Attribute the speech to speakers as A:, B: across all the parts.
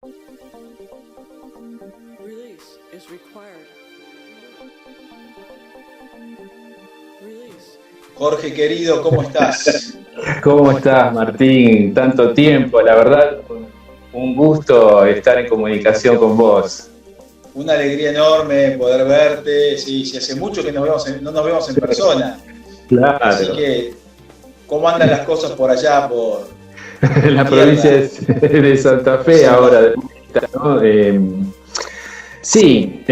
A: Release is required. Release.
B: Jorge querido, ¿cómo estás?
C: ¿Cómo estás, Martín? Tanto tiempo, la verdad, un gusto estar en comunicación con vos.
B: Una alegría enorme poder verte. Sí, hace mucho que no nos vemos en persona.
C: Claro.
B: Así que, ¿cómo andan las cosas por allá, por
C: la provincia de Santa Fe, sí, ahora, ¿no? Sí,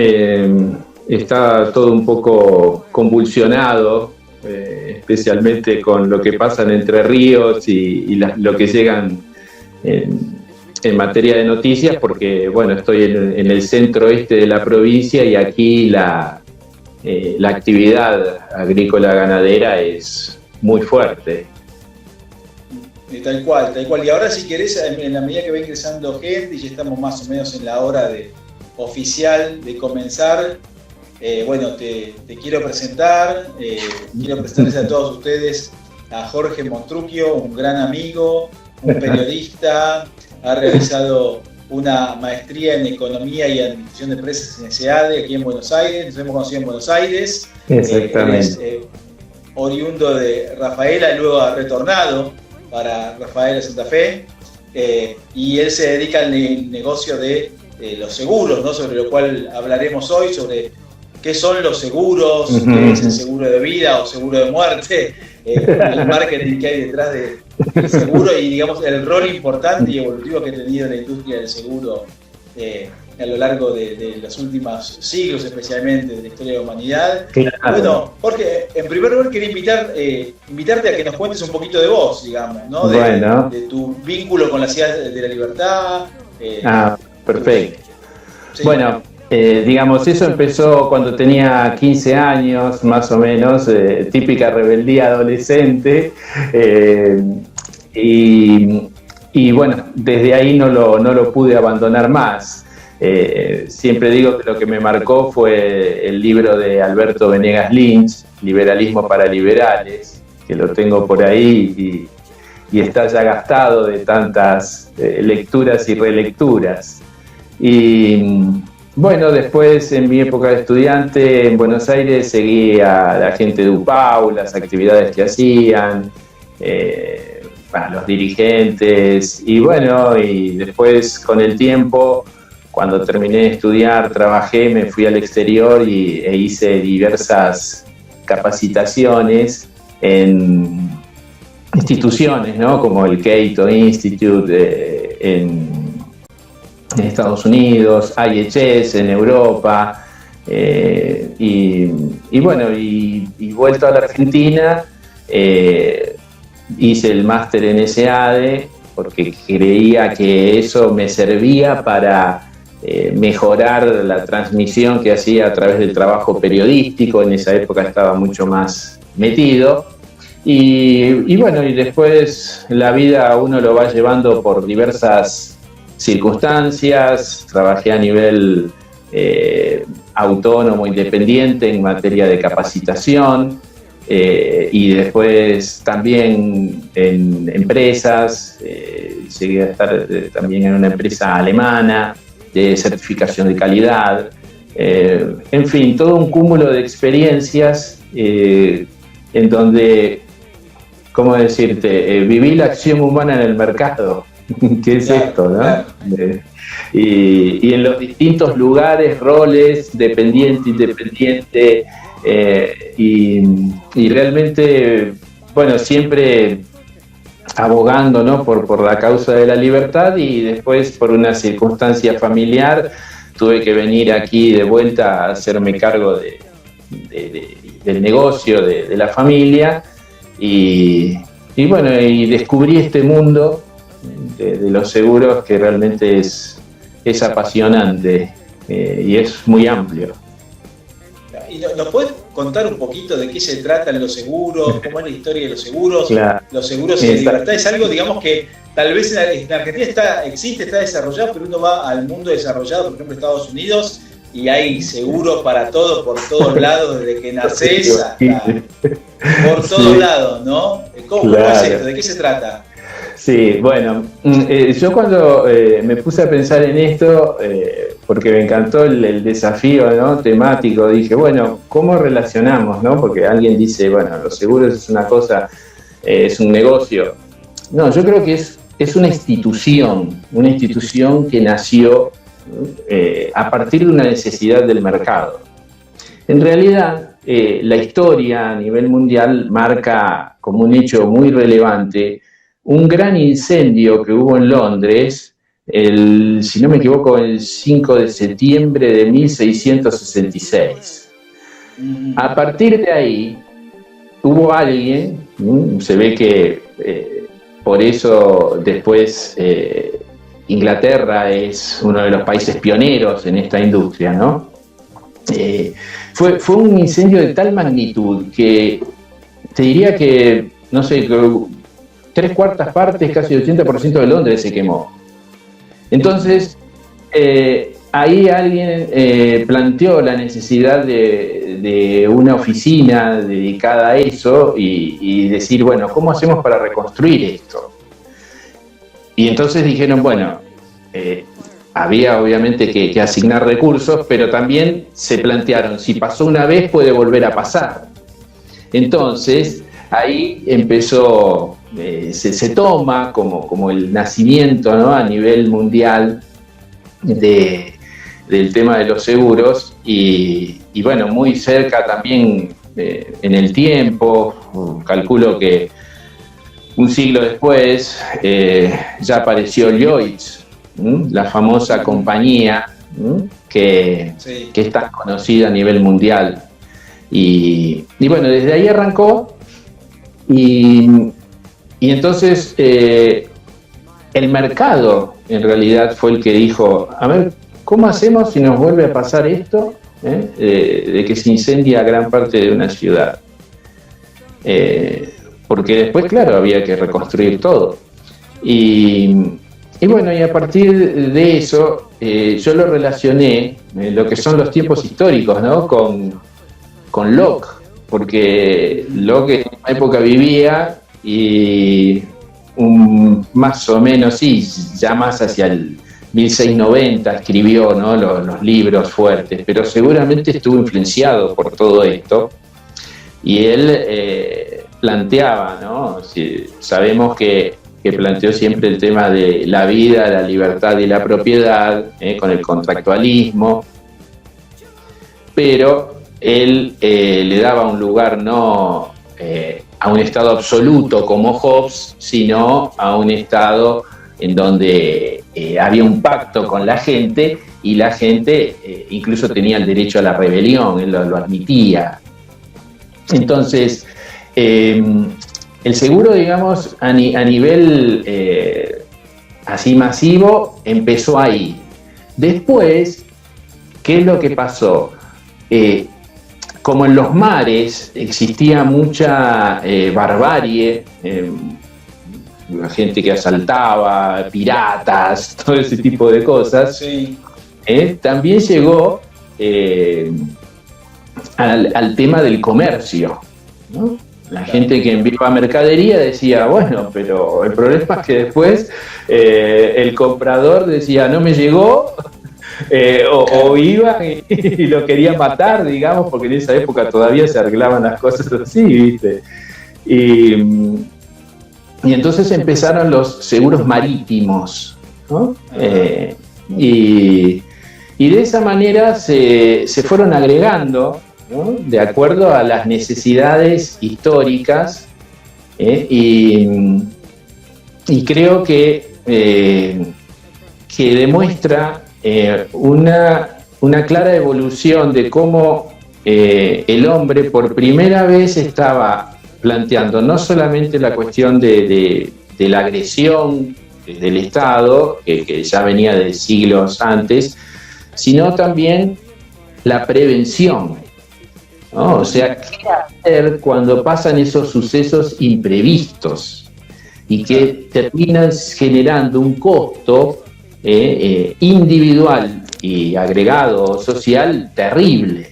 C: está todo un poco convulsionado, especialmente con lo que pasa en Entre Ríos y lo que llegan en materia de noticias, porque bueno, estoy en el centro oeste de la provincia y aquí la actividad agrícola ganadera es muy fuerte.
B: Tal cual. Y ahora, si querés, en la medida que va ingresando gente y ya estamos más o menos en la hora oficial de comenzar, bueno, te quiero presentar, quiero presentarles a todos ustedes a Jorge Montrucchio, un gran amigo, un periodista, ha realizado una maestría en Economía y Administración de Empresas en SEADE aquí en Buenos Aires, nos hemos conocido en Buenos Aires.
C: Exactamente.
B: Oriundo de Rafaela y luego ha retornado para Rafaela Santa Fe, y él se dedica al negocio de los seguros, ¿no? Sobre lo cual hablaremos hoy, sobre qué son los seguros, qué es el seguro de vida o seguro de muerte, el marketing que hay detrás del seguro y, digamos, el rol importante y evolutivo que ha tenido la industria del seguro a lo largo de los últimos siglos, especialmente de la historia de la humanidad. Claro. Bueno, Jorge, en primer lugar quería invitarte a que nos cuentes un poquito de vos, digamos, ¿no? De tu vínculo con la Ciudad de la Libertad.
C: Perfecto.
B: Sí.
C: Bueno, digamos, eso empezó cuando tenía 15 años, más o menos, típica rebeldía adolescente, y bueno, desde ahí no lo pude abandonar más. Siempre digo que lo que me marcó fue el libro de Alberto Venegas Lynch, Liberalismo para Liberales, que lo tengo por ahí y está ya gastado de tantas lecturas y relecturas. Y bueno, después en mi época de estudiante en Buenos Aires seguí a la gente de UPAU, las actividades que hacían, los dirigentes, y bueno, y después con el tiempo, cuando terminé de estudiar, trabajé, me fui al exterior e hice diversas capacitaciones en instituciones, ¿no? Como el Cato Institute en Estados Unidos, IHS en Europa, y bueno, y vuelto a la Argentina, hice el máster en SEADE porque creía que eso me servía para mejorar la transmisión que hacía a través del trabajo periodístico. En esa época estaba mucho más metido. Y bueno, y después la vida a uno lo va llevando por diversas circunstancias. Trabajé a nivel autónomo, independiente en materia de capacitación, y después también en empresas. Llegué a estar también en una empresa alemana de certificación de calidad. En fin, todo un cúmulo de experiencias en donde, ¿cómo decirte? Viví la acción humana en el mercado. ¿Qué es esto, no?
B: Claro.
C: Y en los distintos lugares, roles, dependiente, independiente, y realmente, bueno, siempre abogando, ¿no? por la causa de la libertad, y después por una circunstancia familiar tuve que venir aquí de vuelta a hacerme cargo del negocio, de la familia, y bueno, y descubrí este mundo de los seguros que realmente es apasionante, y es muy amplio.
B: ¿Y nos puedes contar un poquito de qué se tratan los seguros? ¿Cómo es la historia de los seguros?
C: Claro.
B: Los seguros y la libertad es algo, digamos, que tal vez en Argentina está desarrollado, pero uno va al mundo desarrollado, por ejemplo, Estados Unidos, y hay seguros para todo, por todos lados, desde que nacés hasta por todos lados, ¿no? ¿Cómo es esto? ¿De qué se trata?
C: Sí, bueno, yo cuando me puse a pensar en esto, porque me encantó el desafío, ¿no?, temático, dije, bueno, ¿cómo relacionamos, no? Porque alguien dice, bueno, los seguros es una cosa, es un negocio. No, yo creo que es una institución que nació a partir de una necesidad del mercado. En realidad, la historia a nivel mundial marca como un hecho muy relevante un gran incendio que hubo en Londres, si no me equivoco, el 5 de septiembre de 1666. A partir de ahí, hubo alguien, se ve que por eso después Inglaterra es uno de los países pioneros en esta industria, ¿no? Fue un incendio de tal magnitud que te diría que, no sé, 3/4 partes, casi el 80% de Londres se quemó. Entonces, ahí alguien planteó la necesidad de una oficina dedicada a eso y decir, bueno, ¿cómo hacemos para reconstruir esto? Y entonces dijeron, bueno, había obviamente que asignar recursos, pero también se plantearon, si pasó una vez puede volver a pasar. Entonces, ahí empezó, se toma como el nacimiento, ¿no?, a nivel mundial del tema de los seguros y bueno, muy cerca también en el tiempo, calculo que un siglo después ya apareció Lloyds, la famosa compañía que es tan conocida a nivel mundial. Y bueno, desde ahí arrancó y entonces el mercado en realidad fue el que dijo, a ver, ¿cómo hacemos si nos vuelve a pasar esto? De que se incendia gran parte de una ciudad. Porque después, claro, había que reconstruir todo. Y bueno, y a partir de eso, yo lo relacioné, lo que son los tiempos históricos, ¿no?, con Locke, porque Locke en una época vivía y más o menos, sí, ya más hacia el 1690 escribió, ¿no?, los libros fuertes, pero seguramente estuvo influenciado por todo esto. Y él planteaba, ¿no?, sabemos que planteó siempre el tema de la vida, la libertad y la propiedad, con el contractualismo, pero él le daba un lugar no a un estado absoluto como Hobbes, sino a un estado en donde había un pacto con la gente y la gente incluso tenía el derecho a la rebelión, él lo admitía. Entonces, el seguro, digamos, a nivel así masivo, empezó ahí. Después, ¿qué es lo que pasó? Como en los mares existía mucha barbarie, gente que asaltaba, piratas, todo ese tipo de cosas, sí. También llegó al tema del comercio, ¿no? La gente que enviaba mercadería decía, bueno, pero el problema es que después el comprador decía, no me llegó, o iban y lo querían matar, digamos, porque en esa época todavía se arreglaban las cosas así, ¿viste? Y entonces empezaron los seguros marítimos, ¿no? Y de esa manera se fueron agregando, ¿no?, de acuerdo a las necesidades históricas, y creo que demuestra una clara evolución de cómo el hombre por primera vez estaba planteando no solamente la cuestión de la agresión del Estado, que ya venía de siglos antes, sino también la prevención, ¿no? O sea, ¿qué hacer cuando pasan esos sucesos imprevistos y que terminan generando un costo individual y agregado social terrible?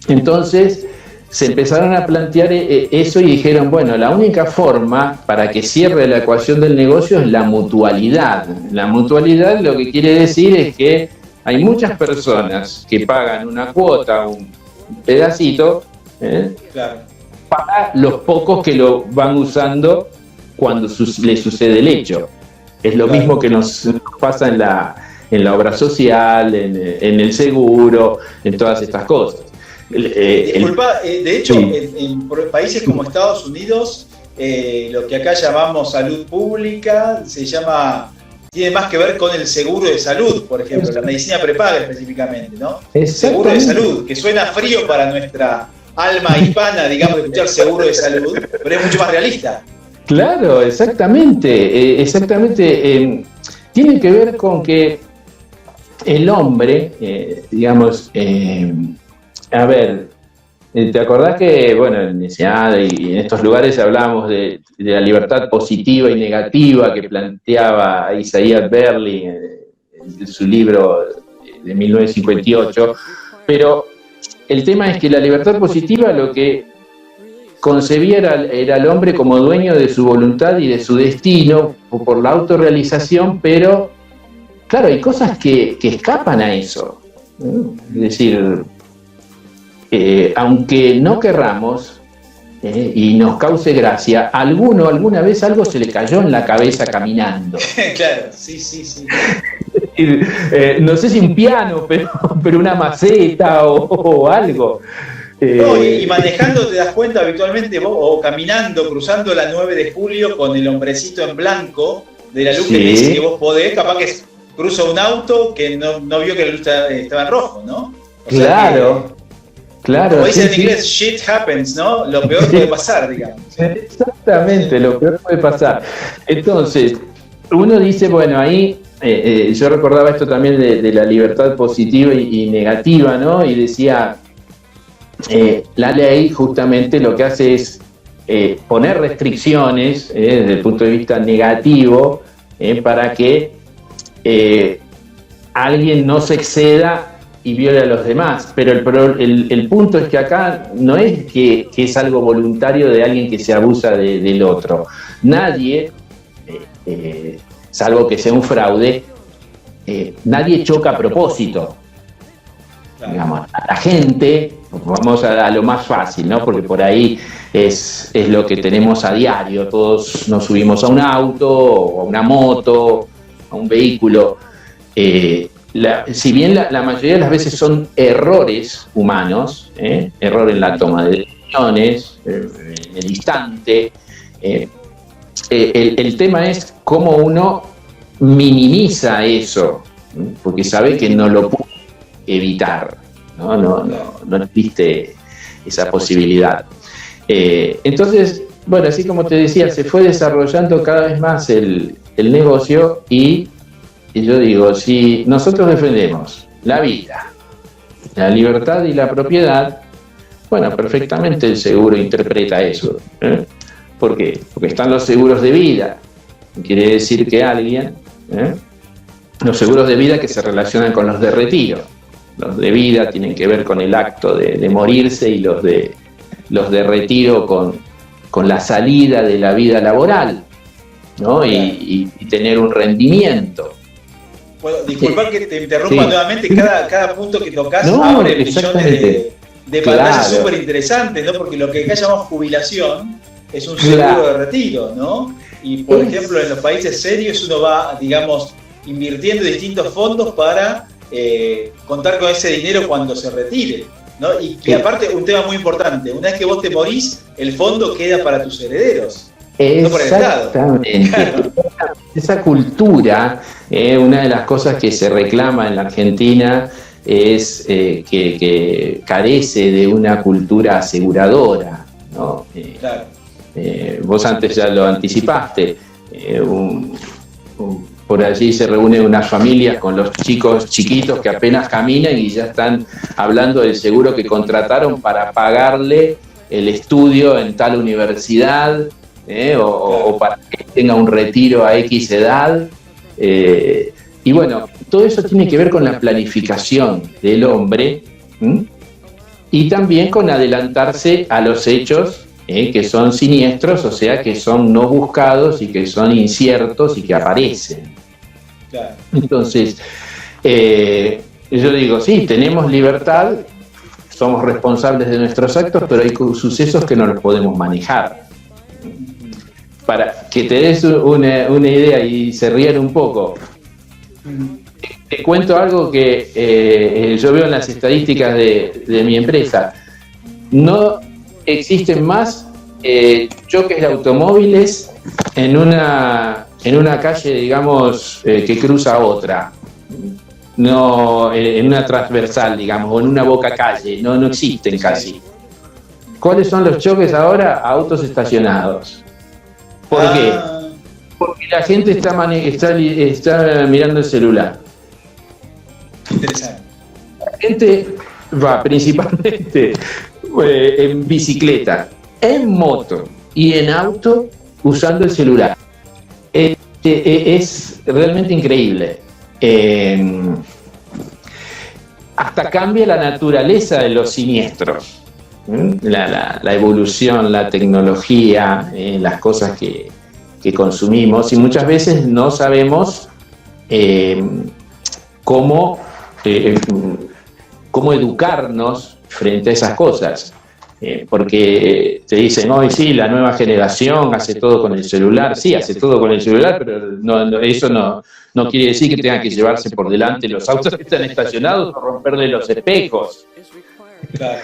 C: Entonces, se empezaron a plantear eso y dijeron, bueno, la única forma para que cierre la ecuación del negocio es la mutualidad. La mutualidad lo que quiere decir es que hay muchas personas que pagan una cuota, un pedacito,
B: Claro.
C: para los pocos que lo van usando cuando le sucede el hecho. Es lo mismo que nos pasa en la obra social, en el seguro, en todas estas cosas.
B: Disculpa, de hecho,
C: sí.
B: en países como Estados Unidos, lo que acá llamamos salud pública tiene más que ver con el seguro de salud, por ejemplo, la medicina prepaga específicamente, ¿no? Seguro de salud, que suena frío para nuestra alma hispana, digamos, escuchar seguro de salud, pero es mucho más realista.
C: Claro, exactamente. Tiene que ver con que el hombre, digamos, a ver, ¿te acordás que, bueno, en SEAD y en estos lugares hablábamos de la libertad positiva y negativa que planteaba Isaiah Berlin en su libro de 1958? Pero el tema es que la libertad positiva lo que concebía era al hombre como dueño de su voluntad y de su destino por la autorrealización, pero claro, hay cosas que escapan a eso. Es decir, aunque no querramos y nos cause gracia, alguna vez algo se le cayó en la cabeza caminando.
B: Claro, sí.
C: No sé si un piano, pero una maceta o algo.
B: No, y manejando te das cuenta habitualmente vos, o caminando, cruzando la 9 de julio con el hombrecito en blanco de la luz que te dice que vos podés, capaz que cruza un auto que no vio que la luz estaba en rojo, ¿no?
C: Claro.
B: Como dicen en inglés, shit happens, ¿no? Lo peor puede pasar, digamos.
C: Exactamente, lo peor puede pasar. Entonces, uno dice, bueno, ahí yo recordaba esto también de la libertad positiva y negativa, ¿no? Y decía, la ley justamente lo que hace es poner restricciones desde el punto de vista negativo para que alguien no se exceda y viole a los demás, pero el punto es que acá no es que es algo voluntario de alguien que se abusa del otro. Nadie, salvo que sea un fraude, nadie choca a propósito. Claro. Digamos, a la gente, vamos a lo más fácil, ¿no? Porque por ahí es lo que tenemos a diario, todos nos subimos a un auto, o a una moto, a un vehículo. Si bien la mayoría de las veces son errores humanos, error en la toma de decisiones, en el instante, el tema es cómo uno minimiza eso, porque sabe que no lo puede evitar, no existe esa posibilidad. Entonces, bueno, así como te decía, se fue desarrollando cada vez más el negocio y yo digo, si nosotros defendemos la vida, la libertad y la propiedad, bueno, perfectamente el seguro interpreta eso. ¿Por qué? Porque están los seguros de vida. Quiere decir que alguien, los seguros de vida que se relacionan con los de retiro. Los de vida tienen que ver con el acto de morirse y los de retiro con la salida de la vida laboral, ¿no? Y tener un rendimiento.
B: Bueno, disculpa que te interrumpa nuevamente, cada punto que tocas abre millones de pantallas súper interesantes, ¿no? Porque lo que acá llamamos jubilación es un seguro de retiro, ¿no? Y por ejemplo, en los países serios uno va, digamos, invirtiendo en distintos fondos para contar con ese dinero cuando se retire, ¿no? Y que aparte, un tema muy importante, una vez que vos te morís, el fondo queda para tus herederos.
C: Exactamente. Claro. Esa cultura, una de las cosas que se reclama en la Argentina es que carece de una cultura aseguradora, ¿no?
B: Claro.
C: Vos antes ya lo anticipaste, por allí se reúnen unas familias con los chicos chiquitos que apenas caminan y ya están hablando del seguro que contrataron para pagarle el estudio en tal universidad, o para que tenga un retiro a X edad. Y bueno, todo eso tiene que ver con la planificación del hombre, y también con adelantarse a los hechos que son siniestros, o sea, que son no buscados y que son inciertos y que aparecen.
B: Claro.
C: Entonces, yo digo, sí, tenemos libertad, somos responsables de nuestros actos, pero hay sucesos que no los podemos manejar. Para que te des una idea y se rían un poco, te cuento algo que yo veo en las estadísticas de mi empresa. No existen más choques de automóviles en una calle, digamos, que cruza otra. No, en una transversal, digamos, o en una boca calle. No existen casi. ¿Cuáles son los choques ahora? Autos estacionados. ¿Por qué? Porque la gente está mirando el celular.
B: Interesante.
C: La gente va principalmente en bicicleta, en moto y en auto usando el celular. Es realmente increíble. Hasta cambia la naturaleza de los siniestros. La evolución, la tecnología, las cosas que consumimos, y muchas veces no sabemos cómo educarnos frente a esas cosas. Porque te dicen, hoy sí, la nueva generación hace todo con el celular. Sí, hace todo con el celular, pero eso no quiere decir que tengan que llevarse por delante los autos que están estacionados o romperle los espejos.
B: Claro.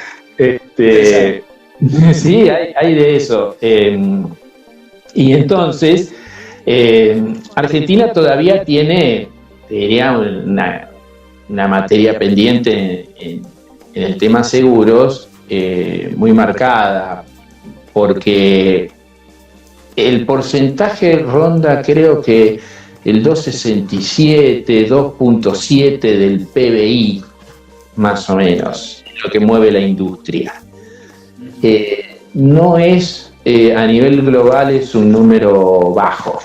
C: Sí, hay de eso. Y entonces, Argentina todavía tiene, diría, una materia pendiente en el tema seguros, muy marcada, porque el porcentaje ronda, creo que el 2,67, 2,7 del PBI, más o menos, lo que mueve la industria. No es, a nivel global, es un número bajo.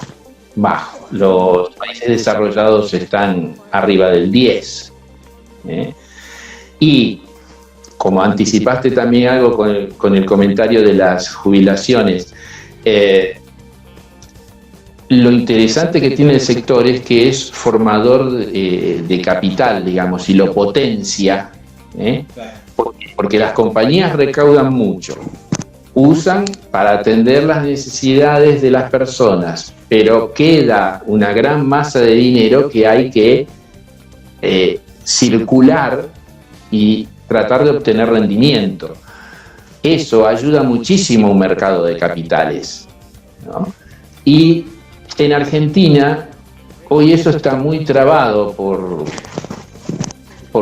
C: Los países desarrollados están arriba del 10. Y como anticipaste también algo con el comentario de las jubilaciones, lo interesante que tiene el sector es que es formador de capital, digamos, y lo potencia, porque las compañías recaudan mucho, usan para atender las necesidades de las personas, pero queda una gran masa de dinero que hay que circular y tratar de obtener rendimiento. Eso ayuda muchísimo a un mercado de capitales, ¿no? Y en Argentina hoy eso está muy trabado por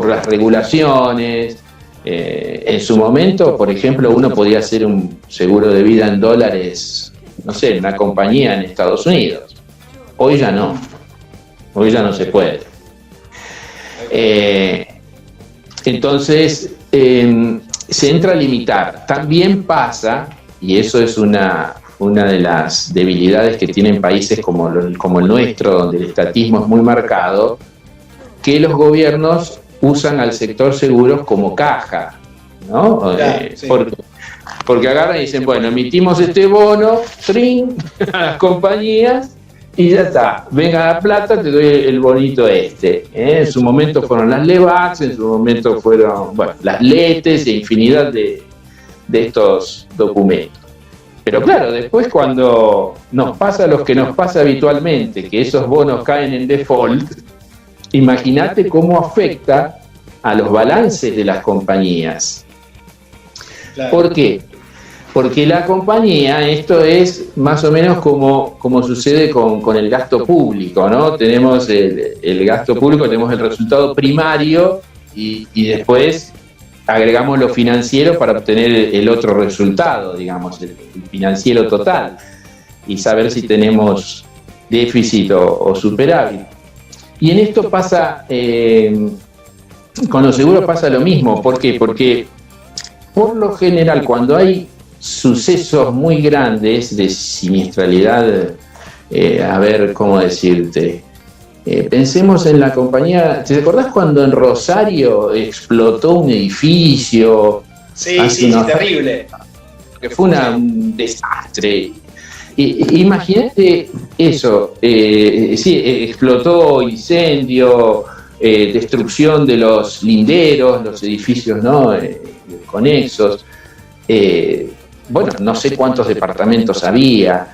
C: las regulaciones. En su momento, por ejemplo, uno podía hacer un seguro de vida en dólares, no sé, en una compañía en Estados Unidos. Hoy ya no se puede. Entonces, se entra a limitar. También pasa, y eso es una de las debilidades que tienen países como el nuestro, donde el estatismo es muy marcado, que los gobiernos usan al sector seguros como caja, ¿no? Sí. Porque agarran y dicen, bueno, emitimos este bono, ¡trin!, a las compañías, y ya está, venga la plata, te doy el bonito este. En su momento fueron las LEVAX, en su momento fueron, bueno, las LETES e infinidad de estos documentos. Pero claro, después cuando nos pasa lo que nos pasa habitualmente, que esos bonos caen en default, imagínate cómo afecta a los balances de las compañías. Claro. ¿Por qué? Porque la compañía, esto es más o menos como sucede con el gasto público, ¿no? Tenemos el gasto público, tenemos el resultado primario y después agregamos lo financiero para obtener el otro resultado, digamos, el financiero total, y saber si tenemos déficit o superávit. Y en esto pasa, con los seguros pasa lo mismo. ¿Por qué? Porque por lo general, cuando hay sucesos muy grandes de siniestralidad, a ver cómo decirte, pensemos en la compañía. ¿Te acordás cuando en Rosario explotó un edificio?
B: Sí, sí, terrible.
C: Que fue un desastre. Imagínate eso, explotó, incendio, destrucción de los linderos, los edificios, ¿no? Conexos. Bueno, no sé cuántos departamentos había.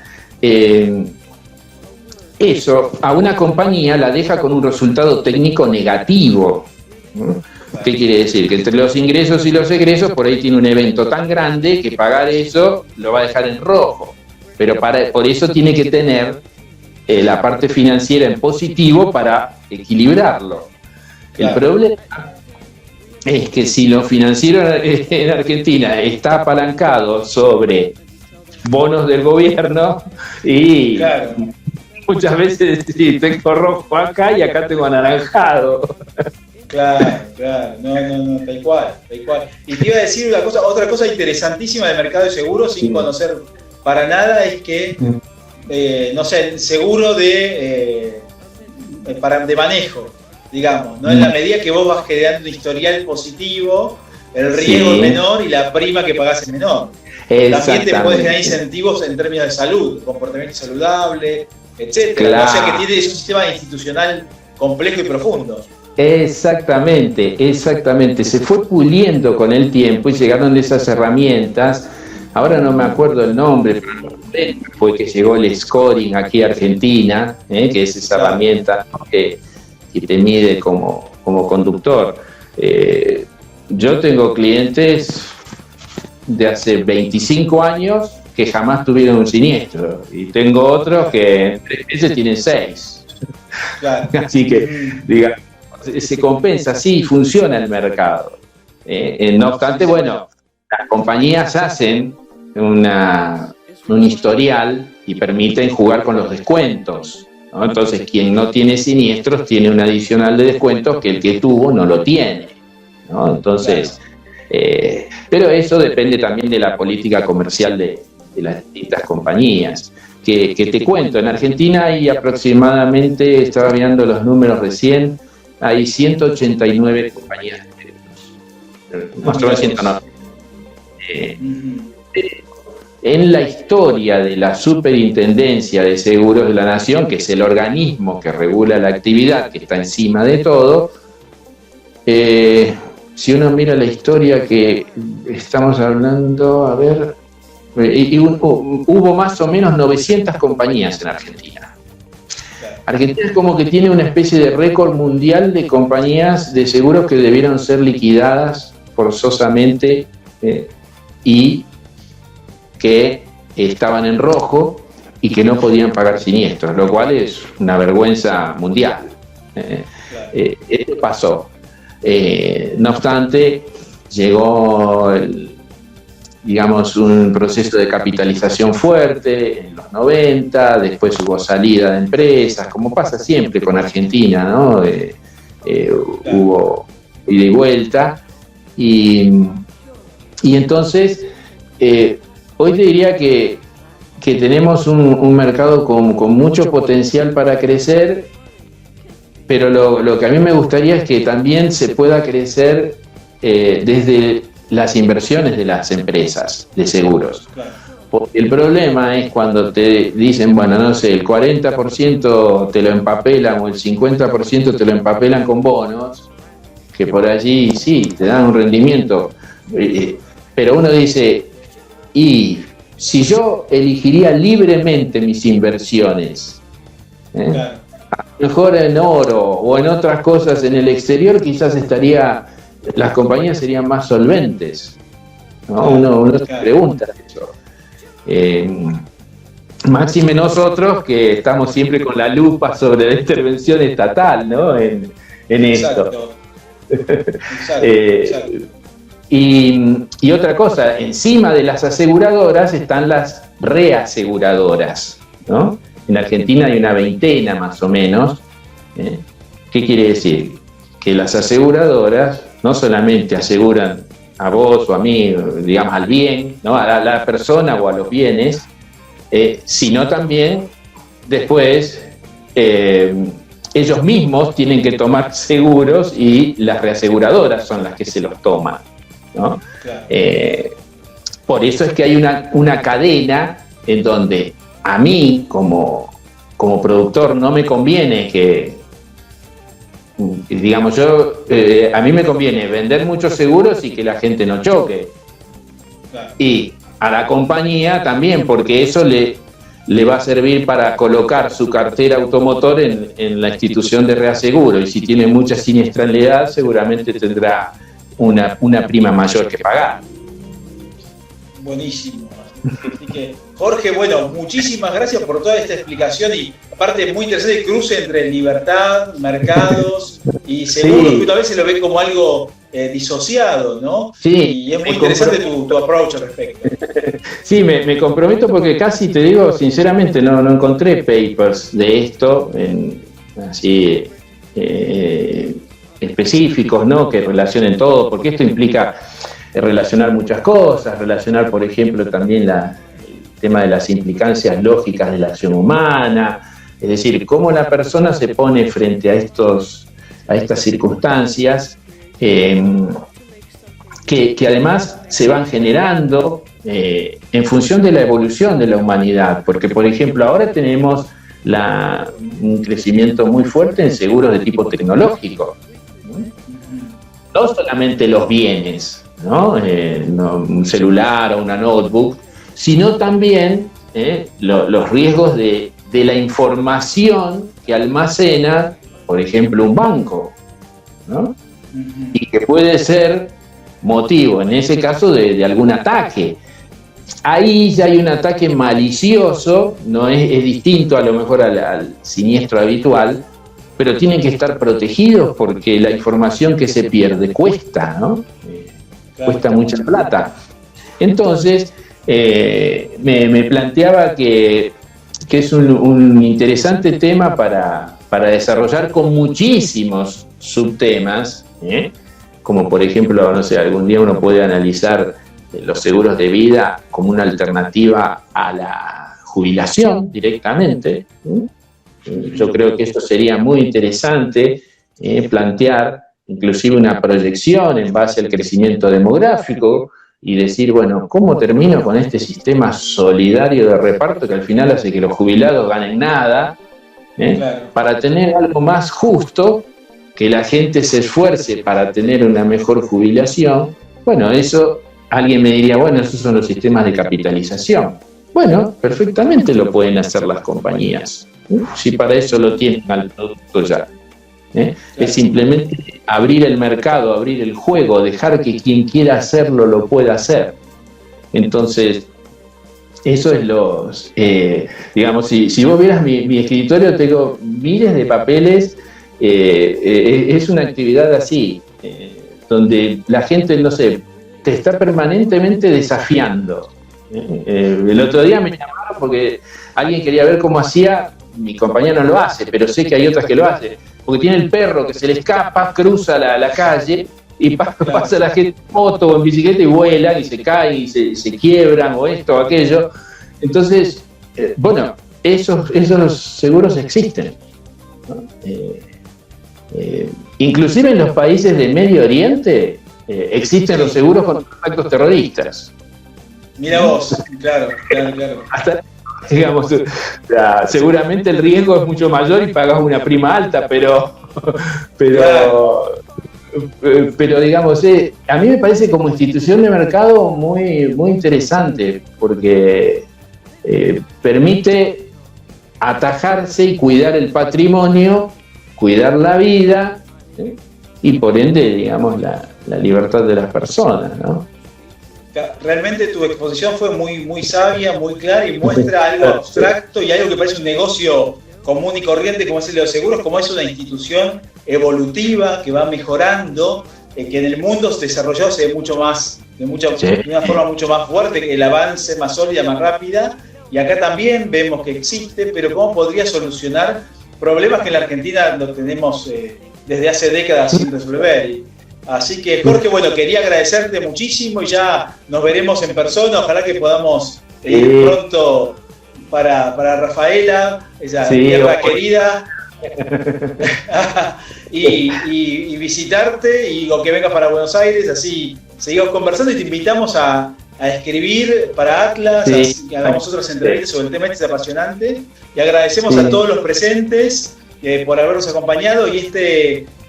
C: Eso a una compañía la deja con un resultado técnico negativo. ¿Qué quiere decir? Que entre los ingresos y los egresos por ahí tiene un evento tan grande que pagar eso lo va a dejar en rojo. Pero por eso tiene que tener la parte financiera en positivo para equilibrarlo. Claro. El problema es que si lo financiero en Argentina está apalancado sobre bonos del gobierno y claro, muchas veces sí, tengo rojo acá y acá tengo anaranjado.
B: Claro, no, tal cual. Y te iba a decir otra cosa interesantísima del mercado de seguros sin conocer para nada es que, no sé, el seguro de manejo, digamos, ¿no? En la medida que vos vas generando un historial positivo, el riesgo es menor y la prima que pagás es menor. También te puedes generar incentivos en términos de salud, comportamiento saludable, etc. Claro. O sea que tiene un sistema institucional complejo y profundo.
C: Exactamente. Se fue puliendo con el tiempo y llegaron esas herramientas. Ahora no me acuerdo el nombre, pero fue que llegó el scoring aquí a Argentina, que es esa herramienta, ¿no? que te mide como conductor. Yo tengo clientes de hace 25 años que jamás tuvieron un siniestro y tengo otros que en 3 meses tienen 6. Claro. Así que, digamos, se compensa, sí, funciona el mercado. No obstante, bueno, las compañías hacen un historial y permiten jugar con los descuentos, ¿no? Entonces, quien no tiene siniestros tiene un adicional de descuentos que el que tuvo no lo tiene, ¿no? Entonces, pero eso depende también de la política comercial de las distintas compañías. Que te cuento, en Argentina hay aproximadamente, estaba viendo los números recién, hay 189 compañías de seguros. Más o menos 190. En la historia de la Superintendencia de Seguros de la Nación, que es el organismo que regula la actividad, que está encima de todo, si uno mira la historia que estamos hablando, a ver, hubo más o menos 900 compañías en Argentina. Argentina es como que tiene una especie de récord mundial de compañías de seguros que debieron ser liquidadas forzosamente y que estaban en rojo y que no podían pagar siniestros, lo cual es una vergüenza mundial. Esto pasó. No obstante, llegó un proceso de capitalización fuerte en los 90, después hubo salida de empresas, como pasa siempre con Argentina, ¿no? Hubo ida y vuelta, y entonces hoy te diría que tenemos un mercado con mucho potencial para crecer, pero lo que a mí me gustaría es que también se pueda crecer desde las inversiones de las empresas de seguros. Porque el problema es cuando te dicen, bueno, no sé, el 40% te lo empapelan o el 50% te lo empapelan con bonos, que por allí sí, te dan un rendimiento, pero uno dice, y si yo elegiría libremente mis inversiones, a lo mejor en oro o en otras cosas en el exterior, quizás las compañías serían más solventes, ¿no? Uno se pregunta eso. Máxime nosotros que estamos siempre con la lupa sobre la intervención estatal, ¿no? En esto. Exacto. Y otra cosa, encima de las aseguradoras están las reaseguradoras, ¿no? En Argentina hay una veintena más o menos. ¿Qué quiere decir? Que las aseguradoras no solamente aseguran a vos o a mí, digamos, al bien, ¿no? A la persona o a los bienes, sino también después ellos mismos tienen que tomar seguros y las reaseguradoras son las que se los toman. ¿no?
B: Claro.
C: Por eso es que hay una cadena en donde a mí, como productor, no me conviene que, digamos, a mí me conviene vender muchos seguros y que la gente no choque.
B: Claro.
C: Y a la compañía también, porque eso le va a servir para colocar su cartera automotor en la institución de reaseguro, y si tiene mucha siniestralidad seguramente tendrá una prima mayor que pagar.
B: Buenísimo. Así que, Jorge, bueno, muchísimas gracias por toda esta explicación, y aparte muy interesante el cruce entre libertad, mercados y seguros,
C: Sí.
B: que a veces lo ven como algo disociado, ¿no?
C: Sí,
B: Y es muy interesante tu approach al respecto.
C: Sí, me comprometo porque casi, te digo sinceramente, no encontré papers de esto así específicos, ¿no? Que relacionen todo, porque esto implica relacionar muchas cosas, relacionar, por ejemplo, también el tema de las implicancias lógicas de la acción humana, es decir, cómo la persona se pone frente a estas circunstancias que además se van generando en función de la evolución de la humanidad, porque, por ejemplo, ahora tenemos un crecimiento muy fuerte en seguros de tipo tecnológico, no solamente los bienes, ¿no? Un celular o una notebook, sino también los riesgos de la información que almacena, por ejemplo, un banco, ¿no? Y que puede ser motivo, en ese caso, de algún ataque. Ahí ya hay un ataque malicioso, no es distinto a lo mejor al siniestro habitual, pero tienen que estar protegidos porque la información que se pierde cuesta, ¿no? Cuesta mucha plata. Entonces, me planteaba que es un interesante tema para desarrollar con muchísimos subtemas, como por ejemplo, no sé, algún día uno puede analizar los seguros de vida como una alternativa a la jubilación directamente. Yo creo que eso sería muy interesante, plantear inclusive una proyección en base al crecimiento demográfico y decir, bueno, ¿cómo termino con este sistema solidario de reparto que al final hace que los jubilados ganen nada?
B: Claro.
C: Para tener algo más justo, que la gente se esfuerce para tener una mejor jubilación. Bueno, eso, alguien me diría, bueno, esos son los sistemas de capitalización. Bueno, perfectamente lo pueden hacer las compañías, si para eso lo tienen al producto ya. Es simplemente abrir el mercado, abrir el juego, dejar que quien quiera hacerlo lo pueda hacer. Entonces, eso es digamos, si vos vieras mi escritorio, tengo miles de papeles. Es una actividad así, donde la gente, no sé, te está permanentemente desafiando. El otro día me llamaron porque alguien quería ver cómo hacía, mi compañero no lo hace, pero sé que hay otras que lo hacen, porque tiene el perro que se le escapa, cruza la calle y pasa la gente en moto o en bicicleta y vuelan y se caen y se quiebran o esto o aquello. Entonces, bueno, esos seguros existen, ¿no? Inclusive en los países de Medio Oriente existen los seguros contra actos terroristas.
B: Mira vos, claro.
C: Hasta, digamos, seguramente el riesgo es mucho mayor y pagas una prima alta, pero digamos, a mí me parece como institución de mercado muy, muy interesante, porque permite atajarse y cuidar el patrimonio, cuidar la vida, y por ende, digamos, la libertad de las personas, ¿no?
B: Realmente tu exposición fue muy, muy sabia, muy clara, y muestra algo abstracto y algo que parece un negocio común y corriente, como es el de los seguros, como es una institución evolutiva que va mejorando, que en el mundo se desarrolló de una forma mucho más fuerte, el avance más sólida, más rápida, y acá también vemos que existe, pero cómo podría solucionar problemas que en la Argentina lo tenemos desde hace décadas sin resolver. Así que, Jorge, bueno, quería agradecerte muchísimo y ya nos veremos en persona. Ojalá que podamos ir pronto para Rafaela, esa tierra querida. y visitarte o que vengas para Buenos Aires, así seguimos conversando y te invitamos a escribir para Atlas, sí, que hagamos otras entrevistas sobre el tema este apasionante, y agradecemos a todos los presentes por habernos acompañado, y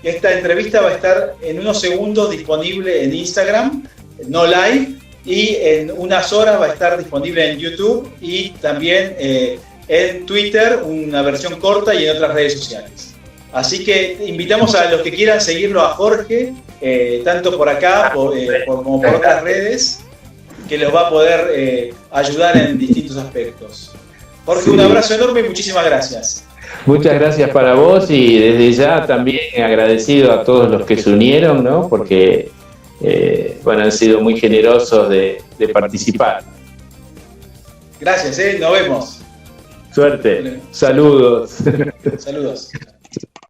B: esta entrevista va a estar en unos segundos disponible en Instagram, no live, y en unas horas va a estar disponible en YouTube y también en Twitter, una versión corta, y en otras redes sociales. Así que invitamos a los que quieran seguirlo a Jorge, tanto por acá como por otras redes, que los va a poder ayudar en distintos aspectos. Jorge, un abrazo enorme y muchísimas gracias.
C: Muchas gracias para vos, y desde ya también agradecido a todos los que se unieron, ¿no? Porque han sido muy generosos de participar.
B: Gracias, nos vemos.
C: Suerte. Saludos.
B: Saludos.